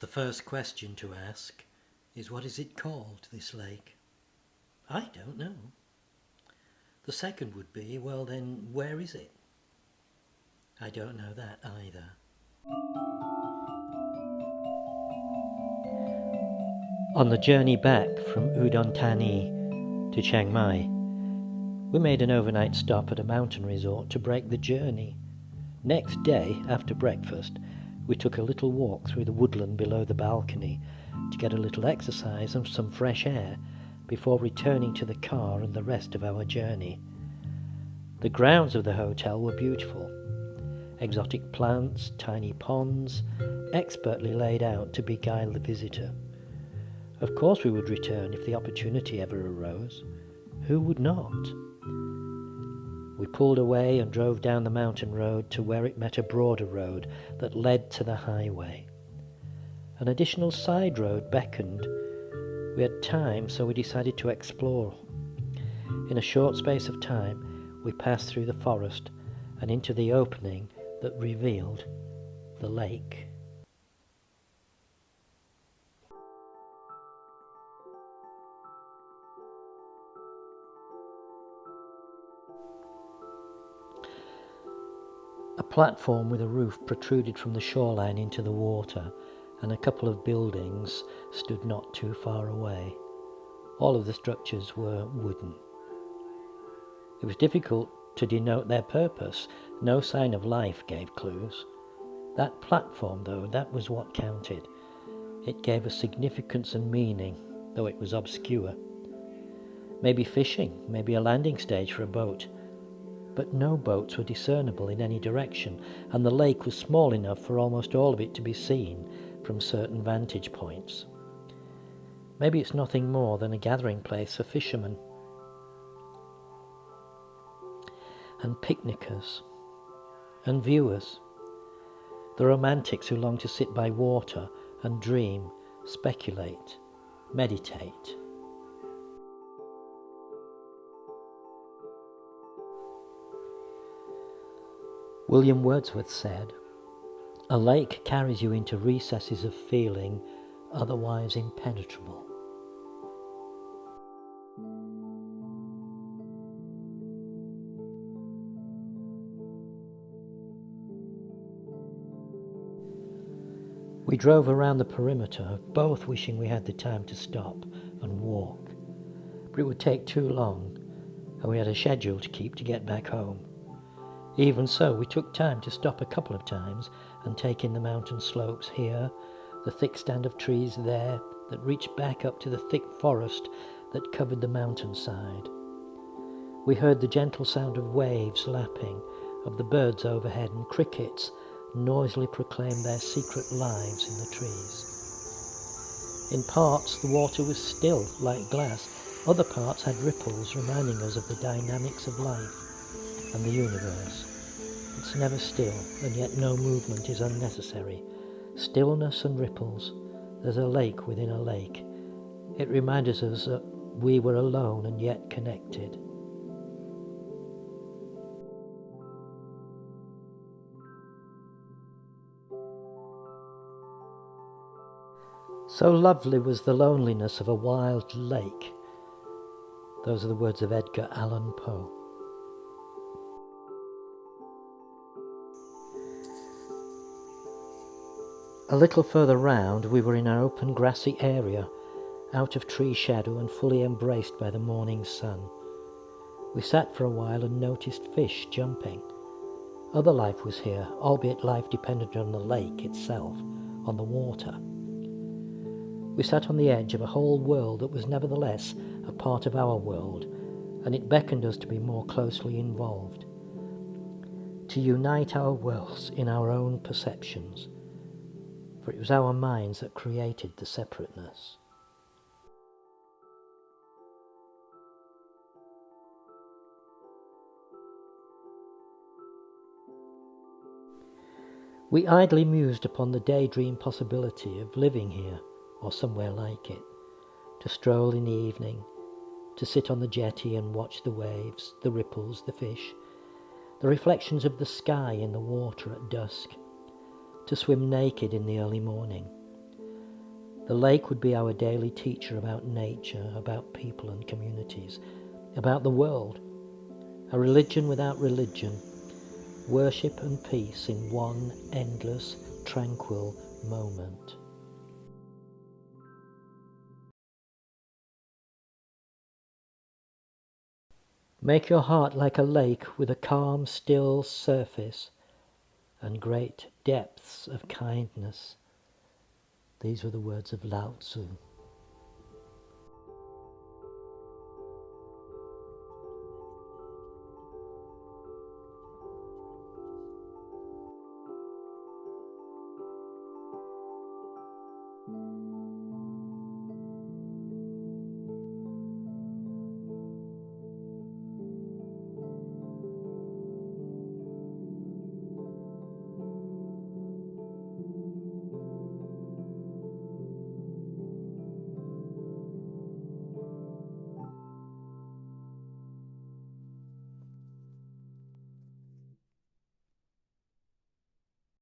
The first question to ask is, what is it called, this lake? I don't know. The second would be, well then, where is it? I don't know that either. On the journey back from Udon Thani to Chiang Mai, we made an overnight stop at a mountain resort to break the journey. Next day, after breakfast, we took a little walk through the woodland below the balcony to get a little exercise and some fresh air before returning to the car and the rest of our journey. The grounds of the hotel were beautiful. Exotic plants, tiny ponds, expertly laid out to beguile the visitor. Of course we would return if the opportunity ever arose. Who would not? We pulled away and drove down the mountain road to where it met a broader road that led to the highway. An additional side road beckoned. We had time, so we decided to explore. In a short space of time, we passed through the forest and into the opening that revealed the lake. A platform with a roof protruded from the shoreline into the water, and a couple of buildings stood not too far away. All of the structures were wooden. It was difficult to denote their purpose. No sign of life gave clues. That platform, though, that was what counted. It gave a significance and meaning, though it was obscure. Maybe fishing, maybe a landing stage for a boat. But no boats were discernible in any direction, and the lake was small enough for almost all of it to be seen from certain vantage points. Maybe it's nothing more than a gathering place for fishermen and picnickers and viewers, the romantics who long to sit by water and dream, speculate, meditate. William Wordsworth said, "A lake carries you into recesses of feeling otherwise impenetrable." We drove around the perimeter, both wishing we had the time to stop and walk. But it would take too long, and we had a schedule to keep to get back home. Even so, we took time to stop a couple of times and take in the mountain slopes here, the thick stand of trees there that reached back up to the thick forest that covered the mountainside. We heard the gentle sound of waves lapping, of the birds overhead, and crickets noisily proclaimed their secret lives in the trees. In parts the water was still like glass, other parts had ripples reminding us of the dynamics of life and the universe. It's never still, and yet no movement is unnecessary. Stillness and ripples, there's a lake within a lake. It reminds us that we were alone and yet connected. So lovely was the loneliness of a wild lake. Those are the words of Edgar Allan Poe. A little further round we were in an open grassy area, out of tree shadow and fully embraced by the morning sun. We sat for a while and noticed fish jumping. Other life was here, albeit life depended on the lake itself, on the water. We sat on the edge of a whole world that was nevertheless a part of our world, and it beckoned us to be more closely involved, to unite our worlds in our own perceptions, for it was our minds that created the separateness. We idly mused upon the daydream possibility of living here or somewhere like it, to stroll in the evening, to sit on the jetty and watch the waves, the ripples, the fish, the reflections of the sky in the water at dusk, to swim naked in the early morning, The lake would be our daily teacher about nature, about people and communities, about the world. A religion without religion, worship and peace in one endless, tranquil moment. Make your heart like a lake with a calm, still surface and great depths of kindness. These were the words of Lao Tzu.